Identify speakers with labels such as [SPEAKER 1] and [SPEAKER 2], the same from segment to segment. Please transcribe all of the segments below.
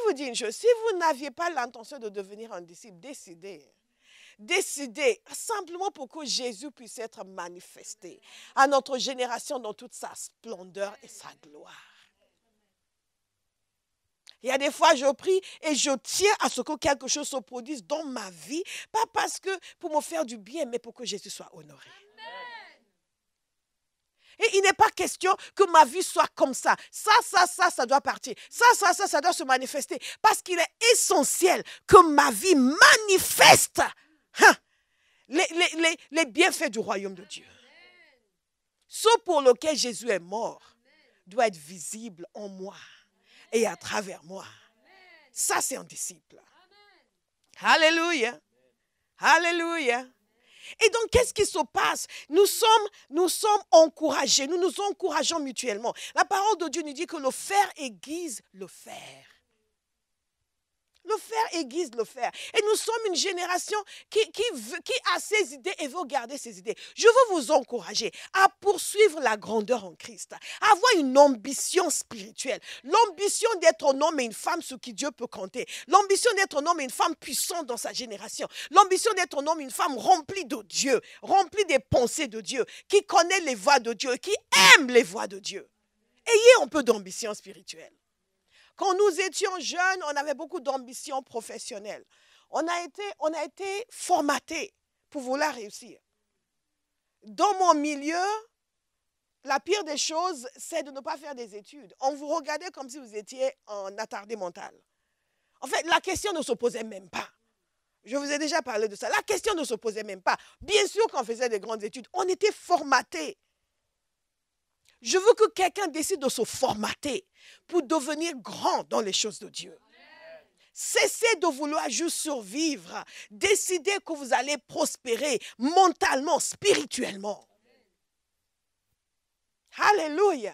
[SPEAKER 1] vous dire une chose. Si vous n'aviez pas l'intention de devenir un disciple, décidez. Décidez simplement pour que Jésus puisse être manifesté à notre génération dans toute sa splendeur et sa gloire. Il y a des fois, je prie et je tiens à ce que quelque chose se produise dans ma vie, pas parce que pour me faire du bien, mais pour que Jésus soit honoré. Et il n'est pas question que ma vie soit comme ça. Ça doit partir. Ça doit se manifester. Parce qu'il est essentiel que ma vie manifeste les bienfaits du royaume de Dieu. Ce pour lequel Jésus est mort doit être visible en moi et à travers moi. Ça, c'est un disciple. Alléluia. Alléluia. Et donc, qu'est-ce qui se passe? Nous sommes encouragés, nous nous encourageons mutuellement. La parole de Dieu nous dit que le fer aiguise le fer. Le fer aiguise le fer. Et nous sommes une génération qui a ses idées et veut garder ses idées. Je veux vous encourager à poursuivre la grandeur en Christ, à avoir une ambition spirituelle, l'ambition d'être un homme et une femme sur qui Dieu peut compter, l'ambition d'être un homme et une femme puissante dans sa génération, l'ambition d'être un homme et une femme remplie de Dieu, remplie des pensées de Dieu, qui connaît les voies de Dieu, qui aime les voies de Dieu. Ayez un peu d'ambition spirituelle. Quand nous étions jeunes, on avait beaucoup d'ambition professionnelle. On a été formatés pour vouloir réussir. Dans mon milieu, la pire des choses, c'est de ne pas faire des études. On vous regardait comme si vous étiez en attardé mental. En fait, la question ne se posait même pas. Je vous ai déjà parlé de ça. La question ne se posait même pas. Bien sûr qu'on faisait des grandes études. On était formatés. Je veux que quelqu'un décide de se formater pour devenir grand dans les choses de Dieu. Cessez de vouloir juste survivre. Décidez que vous allez prospérer mentalement, spirituellement. Alléluia.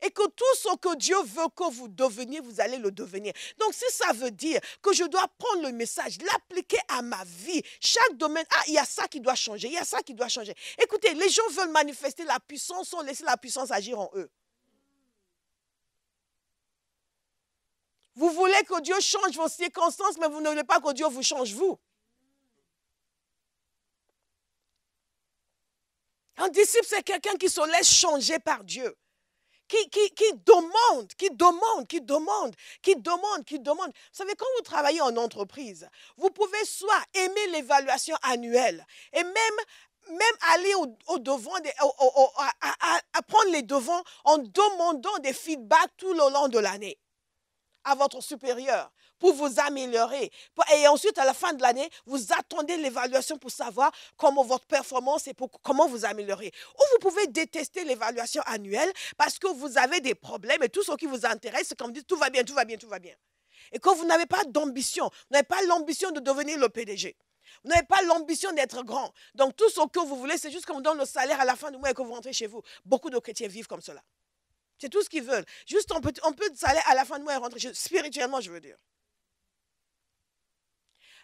[SPEAKER 1] Et que tout ce que Dieu veut que vous deveniez, vous allez le devenir. Donc, si ça veut dire que je dois prendre le message, l'appliquer à ma vie, chaque domaine, il y a ça qui doit changer, il y a ça qui doit changer. Écoutez, les gens veulent manifester la puissance sans laisser la puissance agir en eux. Vous voulez que Dieu change vos circonstances, mais vous ne voulez pas que Dieu vous change vous. Un disciple, c'est quelqu'un qui se laisse changer par Dieu. Qui demande. Vous savez, quand vous travaillez en entreprise, vous pouvez soit aimer l'évaluation annuelle et même aller au devant, à prendre les devants en demandant des feedbacks tout le long de l'année à votre supérieur pour vous améliorer. Et ensuite, à la fin de l'année, vous attendez l'évaluation pour savoir comment votre performance et comment vous améliorer. Ou vous pouvez détester l'évaluation annuelle parce que vous avez des problèmes et tout ce qui vous intéresse, c'est comme vous dites tout va bien, tout va bien, tout va bien. Et quand vous n'avez pas d'ambition, vous n'avez pas l'ambition de devenir le PDG. Vous n'avez pas l'ambition d'être grand. Donc, tout ce que vous voulez, c'est juste qu'on vous donne le salaire à la fin du mois et que vous rentrez chez vous. Beaucoup de chrétiens vivent comme cela. C'est tout ce qu'ils veulent. Juste un peu de salaire à la fin du mois et rentrer chez vous. Spirituellement, je veux dire.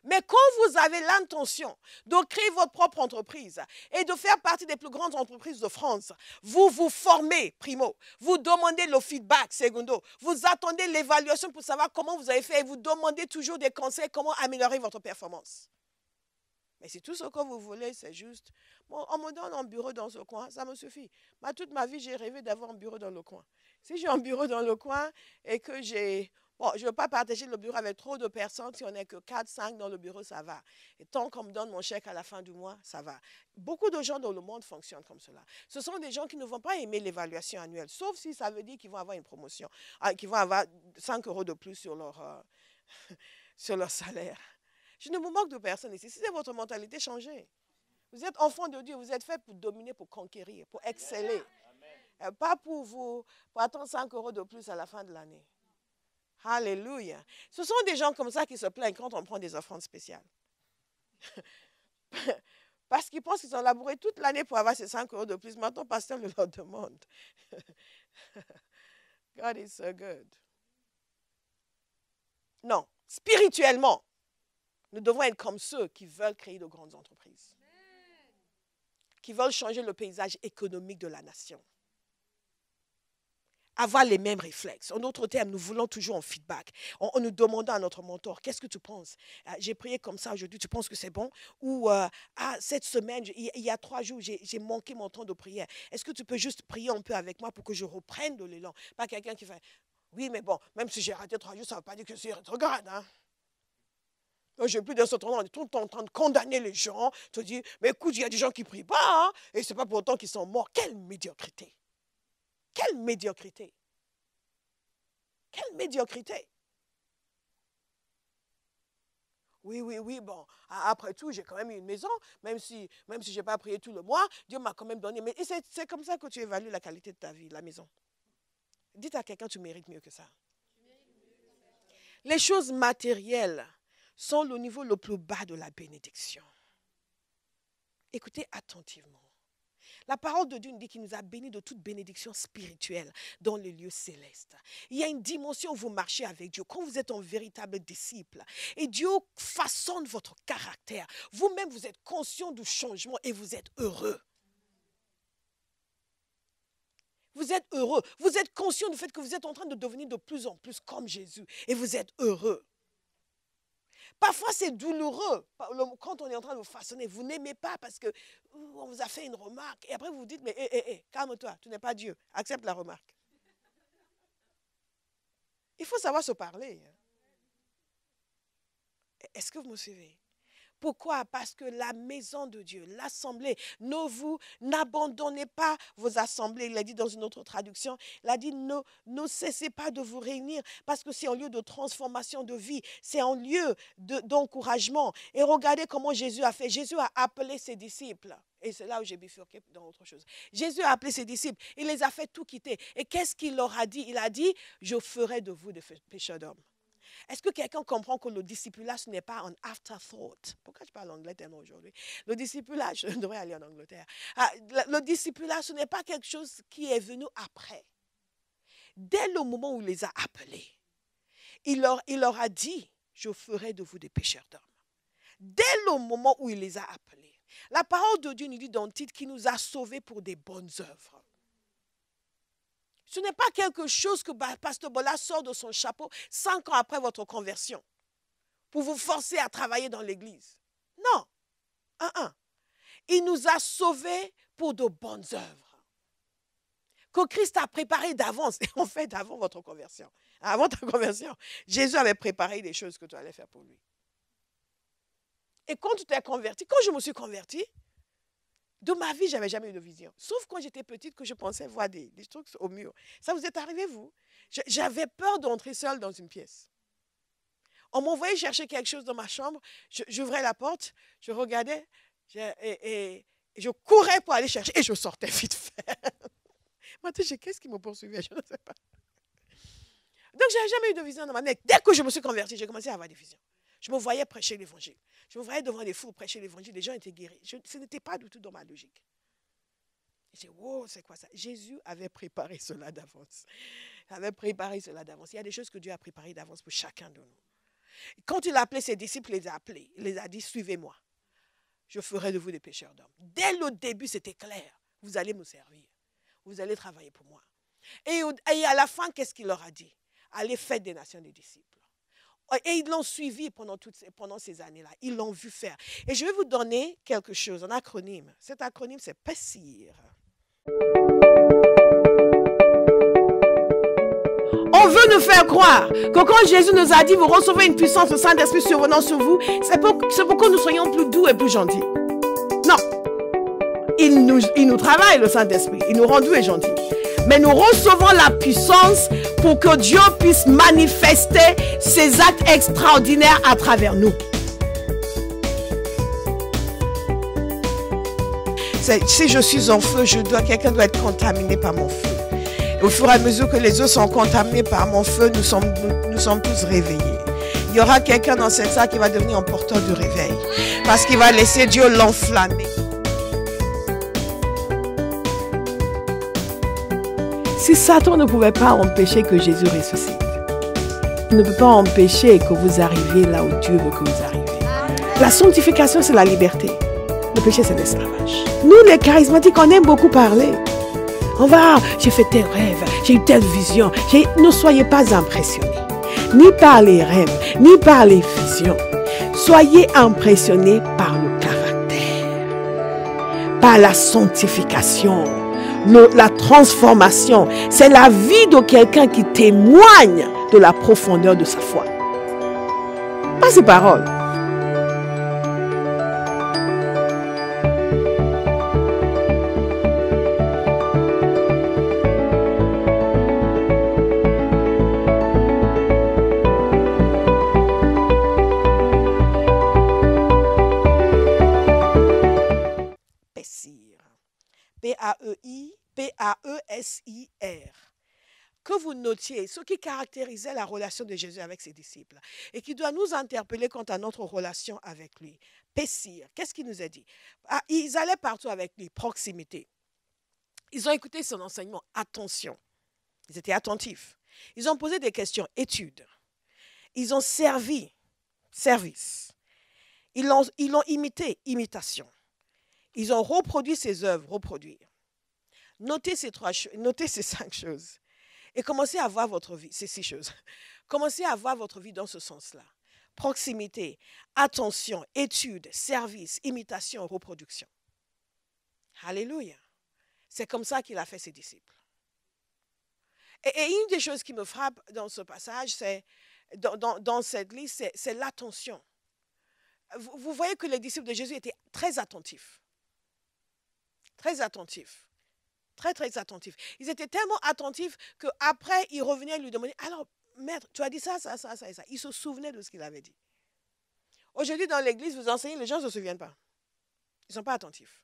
[SPEAKER 1] Mais quand vous avez l'intention de créer votre propre entreprise et de faire partie des plus grandes entreprises de France, vous vous formez, primo. Vous demandez le feedback, secondo. Vous attendez l'évaluation pour savoir comment vous avez fait et vous demandez toujours des conseils, comment améliorer votre performance. Mais si tout ce que vous voulez, c'est juste, bon, on me donne un bureau dans ce coin, ça me suffit. Moi, toute ma vie, j'ai rêvé d'avoir un bureau dans le coin. Si j'ai un bureau dans le coin et que j'ai... Bon, je ne veux pas partager le bureau avec trop de personnes. Si on n'est que 4, 5 dans le bureau, ça va. Et tant qu'on me donne mon chèque à la fin du mois, ça va. Beaucoup de gens dans le monde fonctionnent comme cela. Ce sont des gens qui ne vont pas aimer l'évaluation annuelle, sauf si ça veut dire qu'ils vont avoir une promotion, qu'ils vont avoir 5 € de plus sur leur salaire. Je ne me moque de personne ici. Si c'est votre mentalité, changez. Vous êtes enfant de Dieu, vous êtes fait pour dominer, pour conquérir, pour exceller. Pas pour attendre 5 € de plus à la fin de l'année. Alléluia. Ce sont des gens comme ça qui se plaignent quand on prend des offrandes spéciales. Parce qu'ils pensent qu'ils ont labouré toute l'année pour avoir ces 5 € de plus. Maintenant, pasteur le leur demande. God is so good. Non, spirituellement, nous devons être comme ceux qui veulent créer de grandes entreprises. Qui veulent changer le paysage économique de la nation. avoir les mêmes réflexes. En d'autres termes, nous voulons toujours un feedback. En nous demandant à notre mentor, qu'est-ce que tu penses? J'ai prié comme ça aujourd'hui, tu penses que c'est bon? Ou cette semaine, il y a 3 jours, j'ai manqué mon temps de prière. Est-ce que tu peux juste prier un peu avec moi pour que je reprenne de l'élan? Pas quelqu'un qui fait, oui, mais bon, même si j'ai raté 3 jours, ça ne veut pas dire que c'est rétrograde. Hein? Je n'ai plus d'un certain temps, on est tout le temps en train de condamner les gens, te dire, mais écoute, il y a des gens qui ne prient pas, hein, et ce n'est pas pour autant qu'ils sont morts. Quelle médiocrité! Quelle médiocrité! Quelle médiocrité! Oui, bon, après tout, j'ai quand même eu une maison, même si je n'ai pas prié tout le mois, Dieu m'a quand même donné. Mais c'est comme ça que tu évalues la qualité de ta vie, la maison. Dites à quelqu'un, tu mérites mieux que ça. Les choses matérielles sont le niveau le plus bas de la bénédiction. Écoutez attentivement. La parole de Dieu nous dit qu'il nous a bénis de toute bénédiction spirituelle dans les lieux célestes. Il y a une dimension où vous marchez avec Dieu, quand vous êtes un véritable disciple. Et Dieu façonne votre caractère. Vous-même, vous êtes conscient du changement et vous êtes heureux. Vous êtes heureux. Vous êtes conscient du fait que vous êtes en train de devenir de plus en plus comme Jésus. Et vous êtes heureux. Parfois, c'est douloureux quand on est en train de vous façonner. Vous n'aimez pas parce qu'on vous a fait une remarque. Et après, vous vous dites, mais calme-toi, tu n'es pas Dieu. Accepte la remarque. Il faut savoir se parler. Est-ce que vous me suivez? Pourquoi? Parce que la maison de Dieu, l'assemblée, n'abandonnez pas vos assemblées. Il l'a dit dans une autre traduction. Il a dit, ne cessez pas de vous réunir parce que c'est un lieu de transformation de vie. C'est un lieu d'encouragement. Et regardez comment Jésus a fait. Jésus a appelé ses disciples. Et c'est là où j'ai bifurqué dans autre chose. Jésus a appelé ses disciples. Il les a fait tout quitter. Et qu'est-ce qu'il leur a dit? Il a dit, je ferai de vous des pécheurs d'hommes. Est-ce que quelqu'un comprend que le discipulat, ce n'est pas un afterthought? Pourquoi je parle anglais tellement aujourd'hui? Le discipulat, je devrais aller en Angleterre. Le discipulat, ce n'est pas quelque chose qui est venu après. Dès le moment où il les a appelés, il leur a dit, je ferai de vous des pécheurs d'hommes. Dès le moment où il les a appelés. La parole de Dieu nous dit dans le titre qu'il nous a sauvés pour des bonnes œuvres. Ce n'est pas quelque chose que Pasteur Bola sort de son chapeau 5 ans après votre conversion pour vous forcer à travailler dans l'église. Non. Il nous a sauvés pour de bonnes œuvres. Que Christ a préparé d'avance. En fait, avant votre conversion. Avant ta conversion, Jésus avait préparé des choses que tu allais faire pour lui. Et quand tu t'es converti, quand je me suis converti, de ma vie, je n'avais jamais eu de vision. Sauf quand j'étais petite que je pensais voir des trucs au mur. Ça vous est arrivé, vous? J'avais peur d'entrer seule dans une pièce. On m'envoyait chercher quelque chose dans ma chambre. J'ouvrais la porte, je regardais et je courais pour aller chercher et je sortais vite fait. Maintenant, qu'est-ce qui me poursuivait? Je ne sais pas. Donc, je n'avais jamais eu de vision dans ma vie. Dès que je me suis convertie, j'ai commencé à avoir des visions. Je me voyais prêcher l'évangile. Je me voyais devant des fous prêcher l'évangile. Les gens étaient guéris. Ce n'était pas du tout dans ma logique. J'ai dit, wow, c'est quoi ça? Jésus avait préparé cela d'avance. Il avait préparé cela d'avance. Il y a des choses que Dieu a préparées d'avance pour chacun de nous. Quand il a appelé ses disciples, il les a appelés. Il les a dit, suivez-moi. Je ferai de vous des pécheurs d'hommes. Dès le début, c'était clair. Vous allez me servir. Vous allez travailler pour moi. Et à la fin, qu'est-ce qu'il leur a dit? Allez, faites des nations des disciples. Et ils l'ont suivi pendant ces années-là. Ils l'ont vu faire. Et je vais vous donner quelque chose, un acronyme. Cet acronyme, c'est PESSIR. On veut nous faire croire que quand Jésus nous a dit, vous recevez une puissance, le Saint-Esprit survenant sur vous, c'est pour que nous soyons plus doux et plus gentils. Non. Il nous travaille, le Saint-Esprit. Il nous rend doux et gentils. Mais nous recevons la puissance pour que Dieu puisse manifester ses actes extraordinaires à travers nous. Si je suis en feu, quelqu'un doit être contaminé par mon feu. Et au fur et à mesure que les autres sont contaminés par mon feu, nous sommes tous réveillés. Il y aura quelqu'un dans cette salle qui va devenir un porteur de réveil. Parce qu'il va laisser Dieu l'enflammer. Si Satan ne pouvait pas empêcher que Jésus ressuscite, il ne peut pas empêcher que vous arriviez là où Dieu veut que vous arriviez. La sanctification, c'est la liberté. Le péché, c'est l'esclavage. Nous, les charismatiques, on aime beaucoup parler. j'ai fait tel rêve, j'ai eu telle vision. Ne soyez pas impressionnés, ni par les rêves, ni par les visions. Soyez impressionnés par le caractère, par la sanctification, la transformation. C'est la vie de quelqu'un qui témoigne de la profondeur de sa foi. Pas ses paroles. P-A-E-S-I-R. Que vous notiez ce qui caractérisait la relation de Jésus avec ses disciples et qui doit nous interpeller quant à notre relation avec lui. Pessir, qu'est-ce qu'il nous a dit? Ils allaient partout avec lui, proximité. Ils ont écouté son enseignement, attention. Ils étaient attentifs. Ils ont posé des questions, études. Ils ont servi, service. Ils l'ont imité, imitation. Ils ont reproduit ses œuvres, reproduire. Notez ces 5 choses. Et commencez à voir votre vie, ces 6 choses. Commencez à voir votre vie dans ce sens-là. Proximité, attention, étude, service, imitation, reproduction. Alléluia. C'est comme ça qu'il a fait ses disciples. Et une des choses qui me frappe dans ce passage, c'est dans cette liste, c'est l'attention. Vous voyez que les disciples de Jésus étaient très attentifs. Très attentifs. Très, très attentifs. Ils étaient tellement attentifs qu'après, ils revenaient lui demander, alors, maître, tu as dit ça, ça, ça, ça et ça. Ils se souvenaient de ce qu'il avait dit. Aujourd'hui, dans l'église, vous enseignez, les gens ne se souviennent pas. Ils ne sont pas attentifs.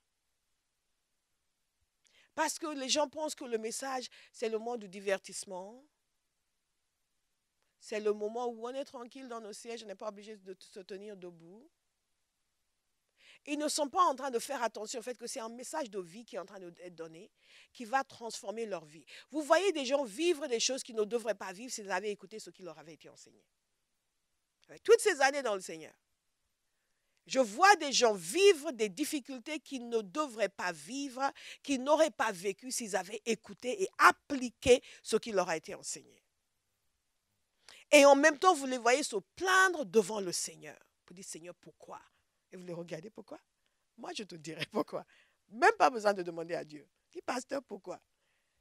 [SPEAKER 1] Parce que les gens pensent que le message, c'est le moment du divertissement. C'est le moment où on est tranquille dans nos sièges, on n'est pas obligé de se tenir debout. Ils ne sont pas en train de faire attention au fait que c'est un message de vie qui est en train d'être donné, qui va transformer leur vie. Vous voyez des gens vivre des choses qu'ils ne devraient pas vivre s'ils avaient écouté ce qui leur avait été enseigné. Avec toutes ces années dans le Seigneur, je vois des gens vivre des difficultés qu'ils ne devraient pas vivre, qu'ils n'auraient pas vécu s'ils avaient écouté et appliqué ce qui leur a été enseigné. Et en même temps, vous les voyez se plaindre devant le Seigneur. Vous dites, Seigneur, pourquoi? Et vous les regardez, pourquoi? Moi, je te dirai pourquoi. Même pas besoin de demander à Dieu. Dis, pasteur, pourquoi?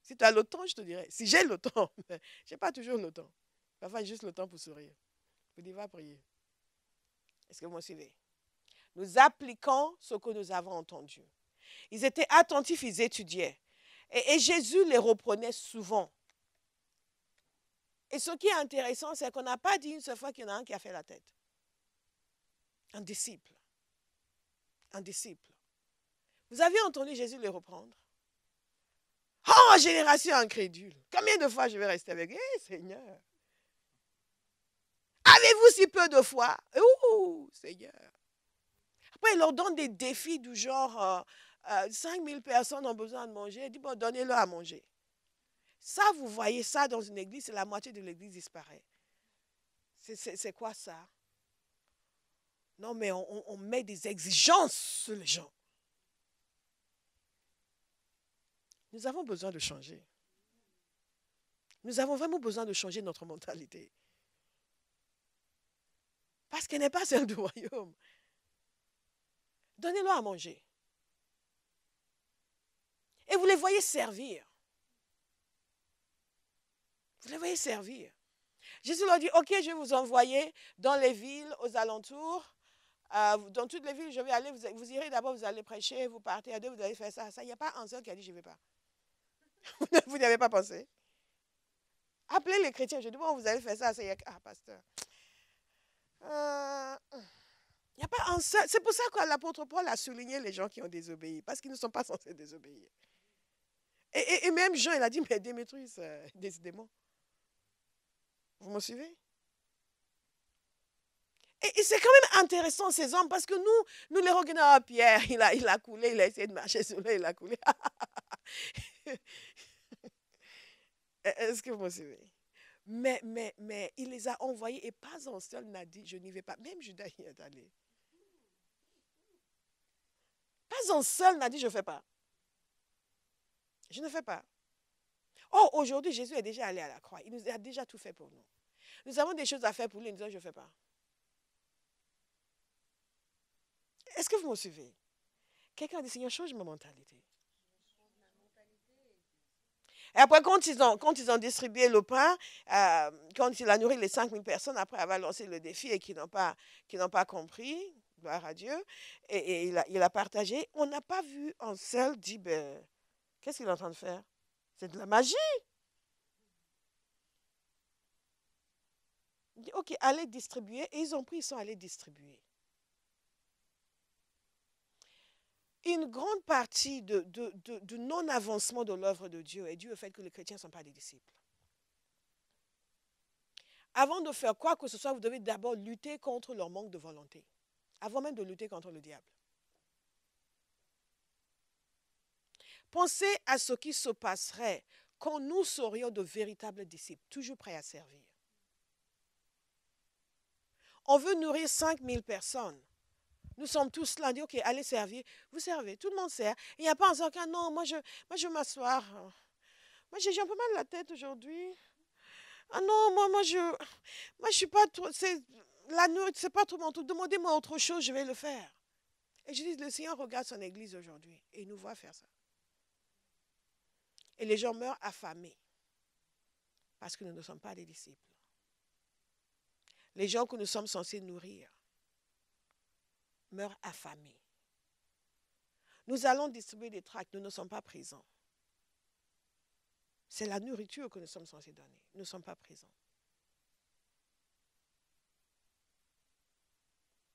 [SPEAKER 1] Si tu as le temps, je te dirai. Si j'ai le temps, je n'ai pas toujours le temps. Parfois, juste le temps pour sourire. Vous dites, va prier. Est-ce que vous me suivez? Nous appliquons ce que nous avons entendu. Ils étaient attentifs, ils étudiaient. Et Jésus les reprenait souvent. Et ce qui est intéressant, c'est qu'on n'a pas dit une seule fois qu'il y en a un qui a fait la tête. Un disciple. Un disciple. Vous avez entendu Jésus les reprendre? Oh, génération incrédule. Combien de fois je vais rester avec? Seigneur. Avez-vous si peu de foi? Ouh, Seigneur. Après, il leur donne des défis du genre 5000 personnes ont besoin de manger. Il dit, bon, donnez-leur à manger. Ça, vous voyez ça dans une église, la moitié de l'église disparaît. C'est quoi ça? Non, mais on met des exigences sur les gens. Nous avons besoin de changer. Nous avons vraiment besoin de changer notre mentalité. Parce qu'elle n'est pas celle du royaume. Donnez-leur à manger. Et vous les voyez servir. Vous les voyez servir. Jésus leur dit, ok, je vais vous envoyer dans les villes, aux alentours. Dans toutes les villes, je vais aller, vous irez d'abord, vous allez prêcher, vous partez à 2, vous allez faire ça. Il n'y a pas un seul qui a dit, je ne vais pas. Vous n'y avez pas pensé? Appelez les chrétiens, je dis, bon, vous allez faire ça. Ah, pasteur. Il n'y a pas un seul. C'est pour ça que l'apôtre Paul a souligné les gens qui ont désobéi, parce qu'ils ne sont pas censés désobéir. Et même Jean, il a dit, mais Démétrius, décidément. Vous me suivez? Et c'est quand même intéressant ces hommes parce que nous les regardons à Pierre, il a coulé, il a essayé de marcher sur l'eau, il a coulé. Est-ce que vous me suivez? Mais il les a envoyés et pas un seul n'a dit, je n'y vais pas. Même Judas y est allé. Pas un seul n'a dit, je ne fais pas. Je ne fais pas. Or, aujourd'hui, Jésus est déjà allé à la croix. Il nous a déjà tout fait pour nous. Nous avons des choses à faire pour lui, nous disons, je ne fais pas. Est-ce que vous me suivez? Quelqu'un a dit, Seigneur, change ma mentalité. Et après, quand ils ont distribué le pain, quand il a nourri les 5000 personnes, après avoir lancé le défi et qui n'ont pas compris, gloire à Dieu, et il a partagé, on n'a pas vu un seul dire, ben, qu'est-ce qu'il est en train de faire? C'est de la magie. Il dit, ok, allez distribuer. Et ils ont pris, ils sont allés distribuer. Une grande partie du non-avancement de l'œuvre de Dieu est due au fait que les chrétiens ne sont pas des disciples. Avant de faire quoi que ce soit, vous devez d'abord lutter contre leur manque de volonté. Avant même de lutter contre le diable. Pensez à ce qui se passerait quand nous serions de véritables disciples, toujours prêts à servir. On veut nourrir 5000 personnes. Nous sommes tous là, on dit, ok, allez servir. Vous servez, tout le monde sert. Il n'y a pas en disant, non, moi je vais m'asseoir. Moi j'ai un peu mal à la tête aujourd'hui. Ah non, moi je suis pas trop, la nourriture, c'est pas trop mon truc. Demandez-moi autre chose, je vais le faire. Et je dis, le Seigneur regarde son église aujourd'hui et il nous voit faire ça. Et les gens meurent affamés parce que nous ne sommes pas des disciples. Les gens que nous sommes censés nourrir meurent affamés. Nous allons distribuer des tracts, nous ne sommes pas présents. C'est la nourriture que nous sommes censés donner. Nous ne sommes pas présents.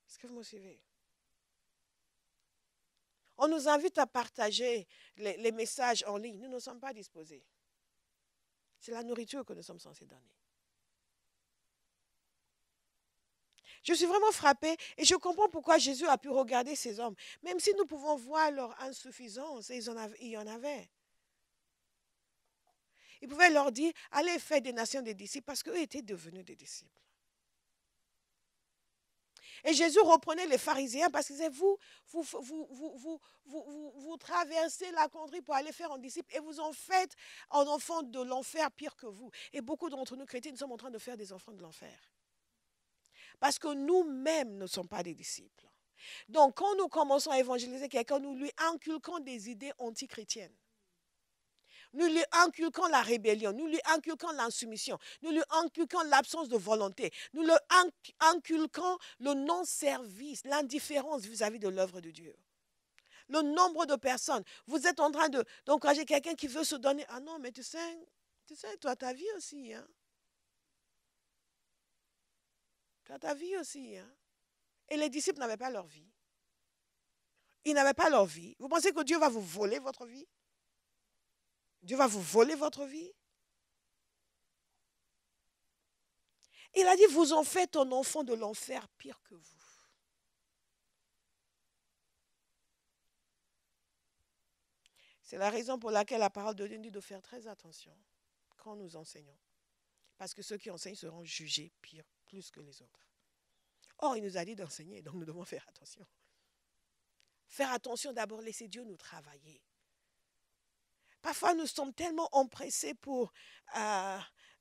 [SPEAKER 1] Est-ce que vous me suivez? On nous invite à partager les messages en ligne. Nous ne sommes pas disposés. C'est la nourriture que nous sommes censés donner. Je suis vraiment frappée et je comprends pourquoi Jésus a pu regarder ces hommes. Même si nous pouvons voir leur insuffisance, et il y en avait. Il pouvait leur dire, allez faire des nations des disciples parce qu'eux étaient devenus des disciples. Et Jésus reprenait les pharisiens parce qu'il disait, vous traversez la contrée pour aller faire un disciple et vous en faites un enfant de l'enfer pire que vous. Et beaucoup d'entre nous chrétiens, nous sommes en train de faire des enfants de l'enfer. Parce que nous-mêmes ne sommes pas des disciples. Donc, quand nous commençons à évangéliser quelqu'un, nous lui inculquons des idées antichrétiennes. Nous lui inculquons la rébellion, nous lui inculquons l'insoumission, nous lui inculquons l'absence de volonté, nous lui inculquons le non-service, l'indifférence vis-à-vis de l'œuvre de Dieu. Le nombre de personnes, vous êtes en train d'encourager quelqu'un qui veut se donner. Ah non, mais tu sais, toi, ta vie aussi. Hein? Tu as ta vie aussi. Hein? Et les disciples n'avaient pas leur vie. Ils n'avaient pas leur vie. Vous pensez que Dieu va vous voler votre vie? Dieu va vous voler votre vie? Il a dit, vous en faites un enfant de l'enfer pire que vous. C'est la raison pour laquelle la parole de Dieu dit de faire très attention quand nous enseignons. Parce que ceux qui enseignent seront jugés pire, plus que les autres. Or, il nous a dit d'enseigner, donc nous devons faire attention. Faire attention d'abord, laisser Dieu nous travailler. Parfois, nous sommes tellement empressés pour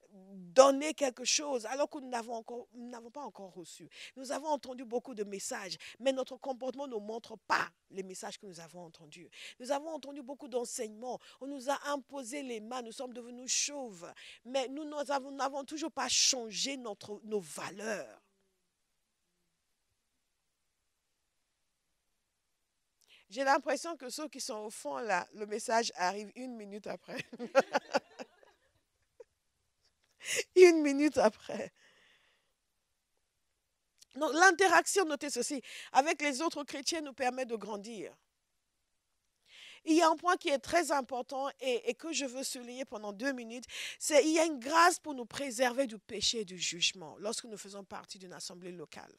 [SPEAKER 1] donner quelque chose alors que nous n'avons pas encore reçu. Nous avons entendu beaucoup de messages, mais notre comportement ne montre pas les messages que nous avons entendus. Nous avons entendu beaucoup d'enseignements. On nous a imposé les mains, nous sommes devenus chauves, mais nous n'avons toujours pas changé nos valeurs. J'ai l'impression que ceux qui sont au fond, là, le message arrive 1 minute après. 1 minute après. Donc, l'interaction, notez ceci, avec les autres chrétiens nous permet de grandir. Il y a un point qui est très important et que je veux souligner pendant 2 minutes, c'est qu'il y a une grâce pour nous préserver du péché et du jugement lorsque nous faisons partie d'une assemblée locale.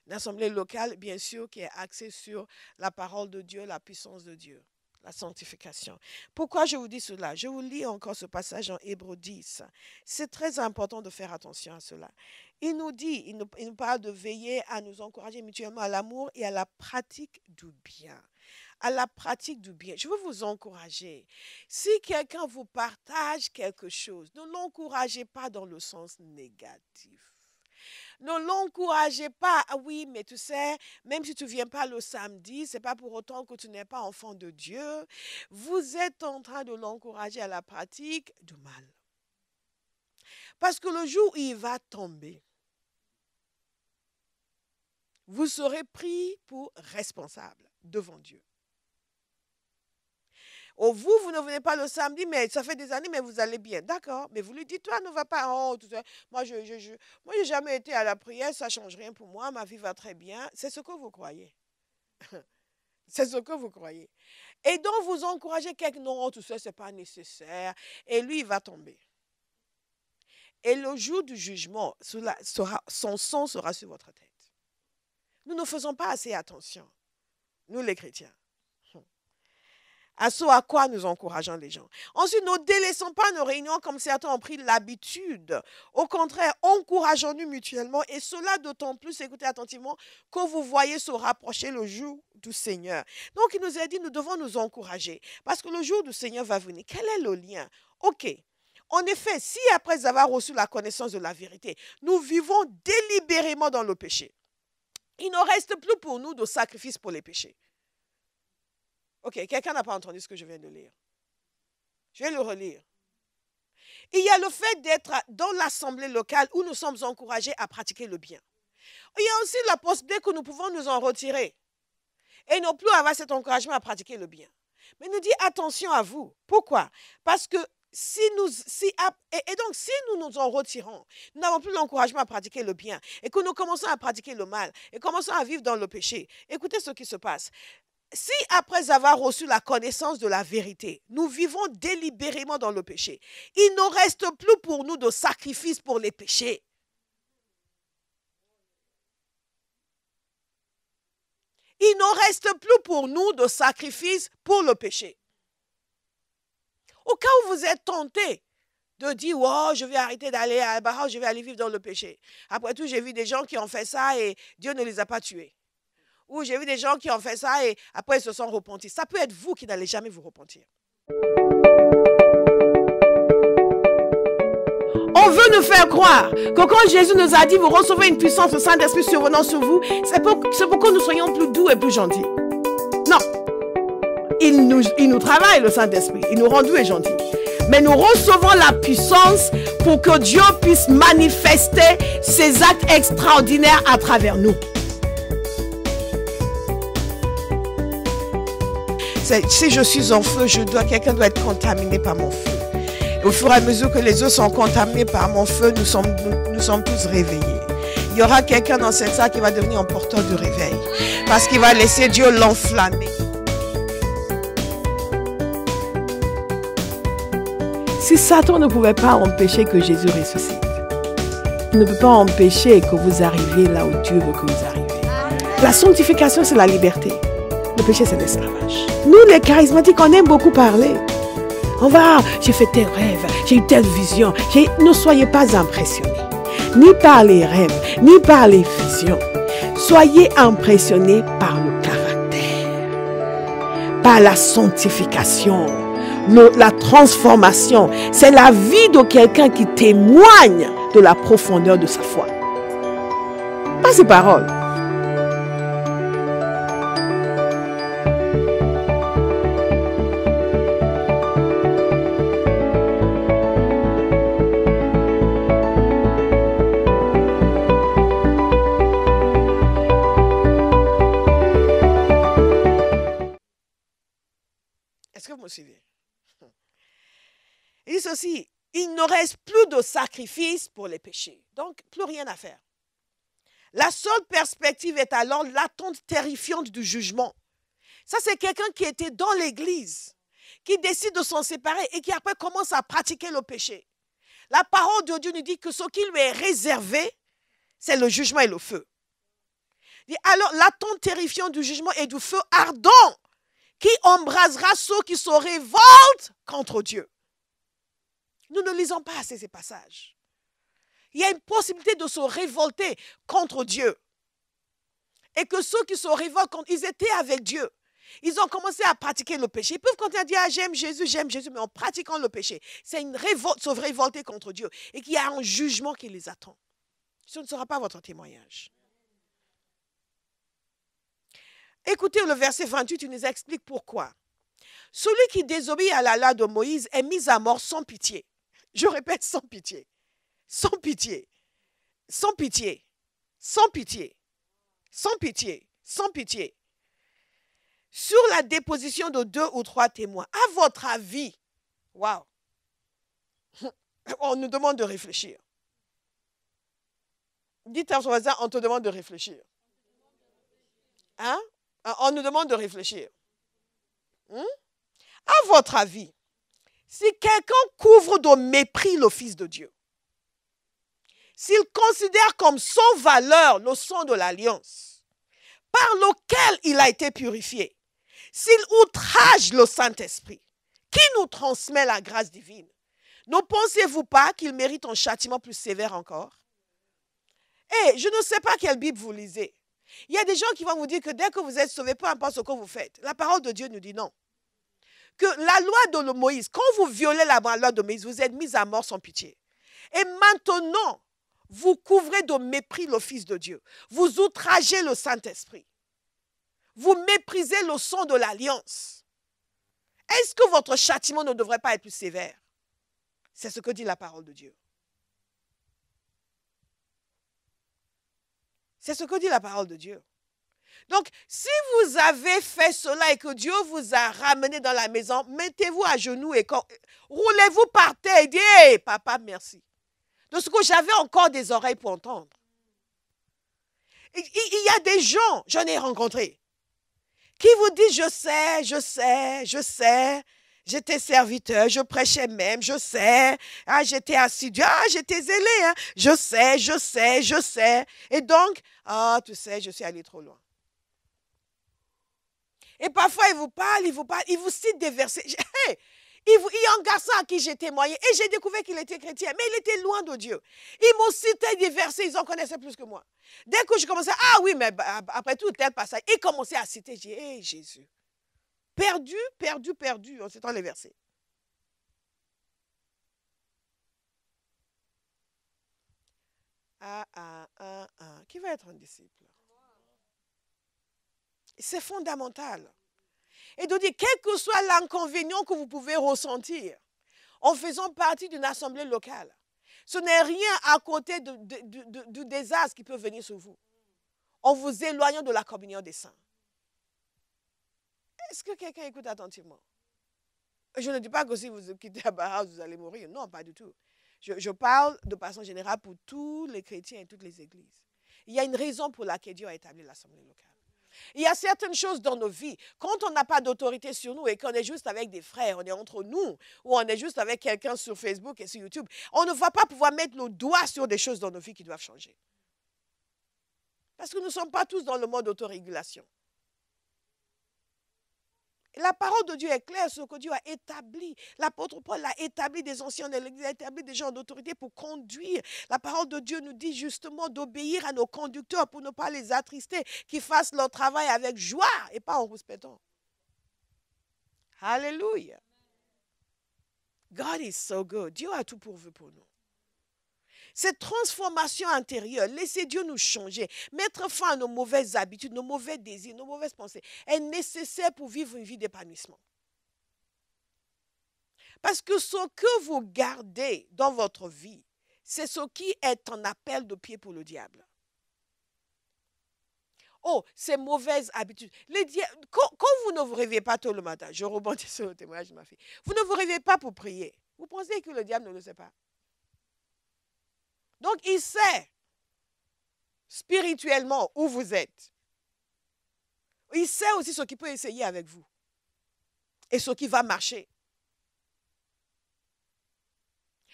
[SPEAKER 1] Une assemblée locale, bien sûr, qui est axée sur la parole de Dieu, la puissance de Dieu. La sanctification. Pourquoi je vous dis cela? Je vous lis encore ce passage en Hébreux 10. C'est très important de faire attention à cela. Il nous dit, il nous parle de veiller à nous encourager mutuellement à l'amour et à la pratique du bien. À la pratique du bien. Je veux vous encourager. Si quelqu'un vous partage quelque chose, ne l'encouragez pas dans le sens négatif. Ne l'encouragez pas. Ah oui, mais tu sais, même si tu ne viens pas le samedi, ce n'est pas pour autant que tu n'es pas enfant de Dieu. Vous êtes en train de l'encourager à la pratique du mal. Parce que le jour où il va tomber, vous serez pris pour responsable devant Dieu. Oh, vous ne venez pas le samedi, mais ça fait des années, mais vous allez bien. D'accord, mais vous lui dites, toi, ne va pas. Oh, tout ça. Moi, je n'ai jamais été à la prière, ça ne change rien pour moi, ma vie va très bien. C'est ce que vous croyez. C'est ce que vous croyez. Et donc, vous encouragez quelqu'un, non, tout ça, ce n'est pas nécessaire. Et lui, il va tomber. Et le jour du jugement, son sang sera sur votre tête. Nous ne faisons pas assez attention, nous les chrétiens, à ce à quoi nous encourageons les gens. Ensuite, ne délaissons pas nos réunions comme certains ont pris l'habitude. Au contraire, encourageons-nous mutuellement et cela d'autant plus, écoutez attentivement, que vous voyez se rapprocher le jour du Seigneur. Donc, il nous a dit, nous devons nous encourager parce que le jour du Seigneur va venir. Quel est le lien? Ok. En effet, si après avoir reçu la connaissance de la vérité, nous vivons délibérément dans le péché, il ne reste plus pour nous de sacrifice pour les péchés. Ok, quelqu'un n'a pas entendu ce que je viens de lire. Je vais le relire. Il y a le fait d'être dans l'assemblée locale où nous sommes encouragés à pratiquer le bien. Il y a aussi la possibilité que nous pouvons nous en retirer et non plus avoir cet encouragement à pratiquer le bien. Mais nous dit attention à vous. Pourquoi? Parce que si nous nous en retirons, nous n'avons plus l'encouragement à pratiquer le bien et que nous commençons à pratiquer le mal et commençons à vivre dans le péché. Écoutez ce qui se passe. Si après avoir reçu la connaissance de la vérité, nous vivons délibérément dans le péché, il ne reste plus pour nous de sacrifice pour les péchés. Il ne reste plus pour nous de sacrifice pour le péché. Au cas où vous êtes tenté de dire, oh, je vais arrêter d'aller à Al-Bahar, je vais aller vivre dans le péché. Après tout, j'ai vu des gens qui ont fait ça et Dieu ne les a pas tués. Ou j'ai vu des gens qui ont fait ça et après ils se sont repentis. Ça peut être vous qui n'allez jamais vous repentir. On veut nous faire croire que quand Jésus nous a dit, vous recevez une puissance, le Saint-Esprit survenant sur vous, c'est pour que nous soyons plus doux et plus gentils. Non. Il nous travaille, le Saint-Esprit. Il nous rend doux et gentils. Mais nous recevons la puissance pour que Dieu puisse manifester ses actes extraordinaires à travers nous. Si je suis en feu, quelqu'un doit être contaminé par mon feu. Et au fur et à mesure que les autres sont contaminés par mon feu, nous sommes tous réveillés. Il y aura quelqu'un dans cette salle qui va devenir un porteur de réveil. Parce qu'il va laisser Dieu l'enflammer. Si Satan ne pouvait pas empêcher que Jésus ressuscite, il ne peut pas empêcher que vous arriviez là où Dieu veut que vous arriviez. La sanctification, c'est la liberté. Le péché, c'est l'esclavage. Nous, les charismatiques, on aime beaucoup parler. On va, j'ai fait tel rêve, j'ai eu telle vision. Ne soyez pas impressionnés. Ni par les rêves, ni par les visions. Soyez impressionnés par le caractère. Par la sanctification. La transformation. C'est la vie de quelqu'un qui témoigne de la profondeur de sa foi. Pas ses paroles. Il dit ceci, il ne reste plus de sacrifice pour les péchés. Donc, plus rien à faire. La seule perspective est alors l'attente terrifiante du jugement. Ça, c'est quelqu'un qui était dans l'église, qui décide de s'en séparer et qui après commence à pratiquer le péché. La parole de Dieu nous dit que ce qui lui est réservé, c'est le jugement et le feu. Alors, l'attente terrifiante du jugement et du feu ardent qui embrasera ceux qui se révoltent contre Dieu. Nous ne lisons pas assez ces passages. Il y a une possibilité de se révolter contre Dieu. Et que ceux qui se révoltent contre, ils étaient avec Dieu. Ils ont commencé à pratiquer le péché. Ils peuvent continuer à dire, ah, j'aime Jésus, mais en pratiquant le péché. C'est une révolte, se révolter contre Dieu. Et qu'il y a un jugement qui les attend. Ce ne sera pas votre témoignage. Écoutez le verset 28, il nous explique pourquoi. Celui qui désobéit à la loi de Moïse est mis à mort sans pitié. Je répète, sans pitié. Sans pitié. Sans pitié. Sans pitié. Sans pitié. Sans pitié. Sur la déposition de 2 ou 3 témoins, à votre avis, waouh, on nous demande de réfléchir. Dites à votre voisin, on te demande de réfléchir. Hein? On nous demande de réfléchir. À votre avis, si quelqu'un couvre de mépris le Fils de Dieu, s'il considère comme sans valeur le sang de l'alliance, par lequel il a été purifié, s'il outrage le Saint-Esprit, qui nous transmet la grâce divine, ne pensez-vous pas qu'il mérite un châtiment plus sévère encore? Je ne sais pas quelle Bible vous lisez. Il y a des gens qui vont vous dire que dès que vous êtes sauvés, peu importe ce que vous faites, la parole de Dieu nous dit non. Que la loi de Moïse, quand vous violez la loi de Moïse, vous êtes mis à mort sans pitié. Et maintenant, vous couvrez de mépris le Fils de Dieu. Vous outragez le Saint-Esprit. Vous méprisez le sang de l'alliance. Est-ce que votre châtiment ne devrait pas être plus sévère? C'est ce que dit la parole de Dieu. C'est ce que dit la parole de Dieu. Donc, si vous avez fait cela et que Dieu vous a ramené dans la maison, mettez-vous à genoux et roulez-vous par terre et dites, hey, papa, merci. De ce que j'avais encore des oreilles pour entendre. Il y a des gens, j'en ai rencontré, qui vous disent, je sais, j'étais serviteur, je prêchais même, je sais, j'étais assidu, j'étais zélé, je sais. Et donc, tu sais, je suis allé trop loin. Et parfois, il vous cite des versets. Il y a un garçon à qui j'ai témoigné et j'ai découvert qu'il était chrétien, mais il était loin de Dieu. Ils m'ont cité des versets, ils en connaissaient plus que moi. Dès que je commençais, oui, mais après tout, tel passage, ils commençaient à citer. J'ai dit, hé, Jésus. Perdu, en citant les versets. Qui va être un disciple? C'est fondamental. Et de dire, quel que soit l'inconvénient que vous pouvez ressentir en faisant partie d'une assemblée locale, ce n'est rien à côté du désastre qui peut venir sur vous, en vous éloignant de la communion des saints. Est-ce que quelqu'un écoute attentivement? Je ne dis pas que si vous quittez la Bauhaus, vous allez mourir. Non, pas du tout. Je parle de façon générale pour tous les chrétiens et toutes les églises. Il y a une raison pour laquelle Dieu a établi l'assemblée locale. Il y a certaines choses dans nos vies, quand on n'a pas d'autorité sur nous et qu'on est juste avec des frères, on est entre nous, ou on est juste avec quelqu'un sur Facebook et sur YouTube, on ne va pas pouvoir mettre le doigt sur des choses dans nos vies qui doivent changer. Parce que nous ne sommes pas tous dans le mode d'autorégulation. La parole de Dieu est claire sur ce que Dieu a établi. L'apôtre Paul a établi des anciens de l'Église, a établi des gens d'autorité pour conduire. La parole de Dieu nous dit justement d'obéir à nos conducteurs pour ne pas les attrister, qu'ils fassent leur travail avec joie et pas en rouspétant. Alléluia. God is so good. Dieu a tout pourvu pour nous. Cette transformation intérieure, laissez Dieu nous changer, mettre fin à nos mauvaises habitudes, nos mauvais désirs, nos mauvaises pensées, est nécessaire pour vivre une vie d'épanouissement. Parce que ce que vous gardez dans votre vie, c'est ce qui est un appel de pied pour le diable. Oh, ces mauvaises habitudes. Quand vous ne vous réveillez pas tôt le matin, je rebondis sur le témoignage de ma fille, vous ne vous réveillez pas pour prier. Vous pensez que le diable ne le sait pas? Donc, il sait spirituellement où vous êtes. Il sait aussi ce qu'il peut essayer avec vous et ce qui va marcher.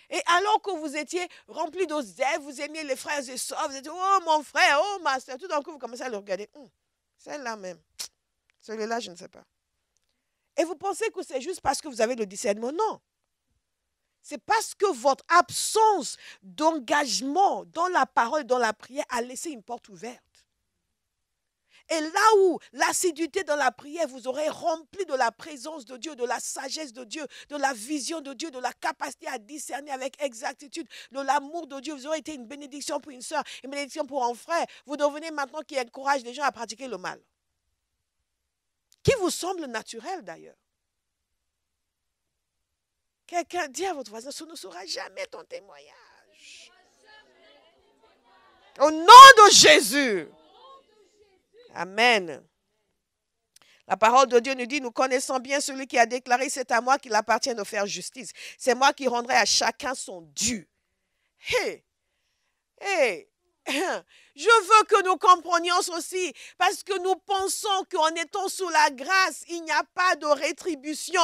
[SPEAKER 1] Et alors que vous étiez rempli de zèle, vous aimiez les frères et sœurs, vous étiez, oh mon frère, oh ma soeur, tout d'un coup vous commencez à le regarder. Celle-là même, celui-là je ne sais pas. Et vous pensez que c'est juste parce que vous avez le discernement? Non. C'est parce que votre absence d'engagement dans la parole, dans la prière, a laissé une porte ouverte. Et là où l'assiduité dans la prière vous aurait rempli de la présence de Dieu, de la sagesse de Dieu, de la vision de Dieu, de la capacité à discerner avec exactitude, de l'amour de Dieu, vous aurez été une bénédiction pour une soeur, une bénédiction pour un frère. Vous devenez maintenant qui encourage les gens à pratiquer le mal. Qui vous semble naturel d'ailleurs. Quelqu'un dit à votre voisin, ce ne sera jamais ton témoignage. Au nom de Jésus. Amen. La parole de Dieu nous dit, nous connaissons bien celui qui a déclaré, c'est à moi qu'il appartient de faire justice. C'est moi qui rendrai à chacun son dû. Je veux que nous comprenions ceci, parce que nous pensons qu'en étant sous la grâce, il n'y a pas de rétribution.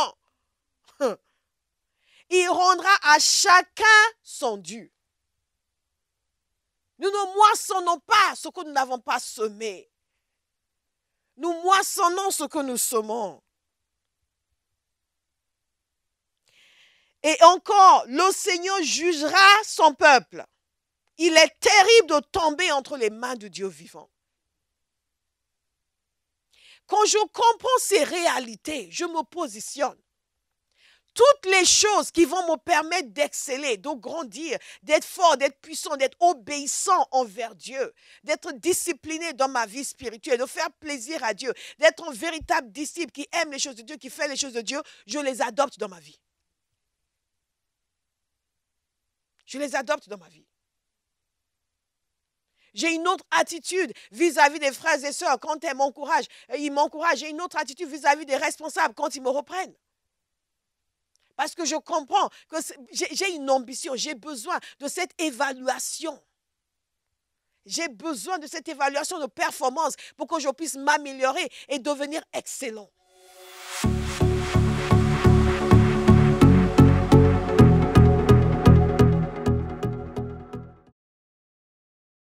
[SPEAKER 1] Il rendra à chacun son dû. Nous ne moissonnons pas ce que nous n'avons pas semé. Nous moissonnons ce que nous semons. Et encore, le Seigneur jugera son peuple. Il est terrible de tomber entre les mains de Dieu vivant. Quand je comprends ces réalités, je me positionne. Toutes les choses qui vont me permettre d'exceller, de grandir, d'être fort, d'être puissant, d'être obéissant envers Dieu, d'être discipliné dans ma vie spirituelle, de faire plaisir à Dieu, d'être un véritable disciple qui aime les choses de Dieu, qui fait les choses de Dieu, je les adopte dans ma vie. Je les adopte dans ma vie. J'ai une autre attitude vis-à-vis des frères et sœurs quand ils m'encouragent. J'ai une autre attitude vis-à-vis des responsables quand ils me reprennent. Parce que je comprends que j'ai une ambition, j'ai besoin de cette évaluation. J'ai besoin de cette évaluation de performance pour que je puisse m'améliorer et devenir excellent.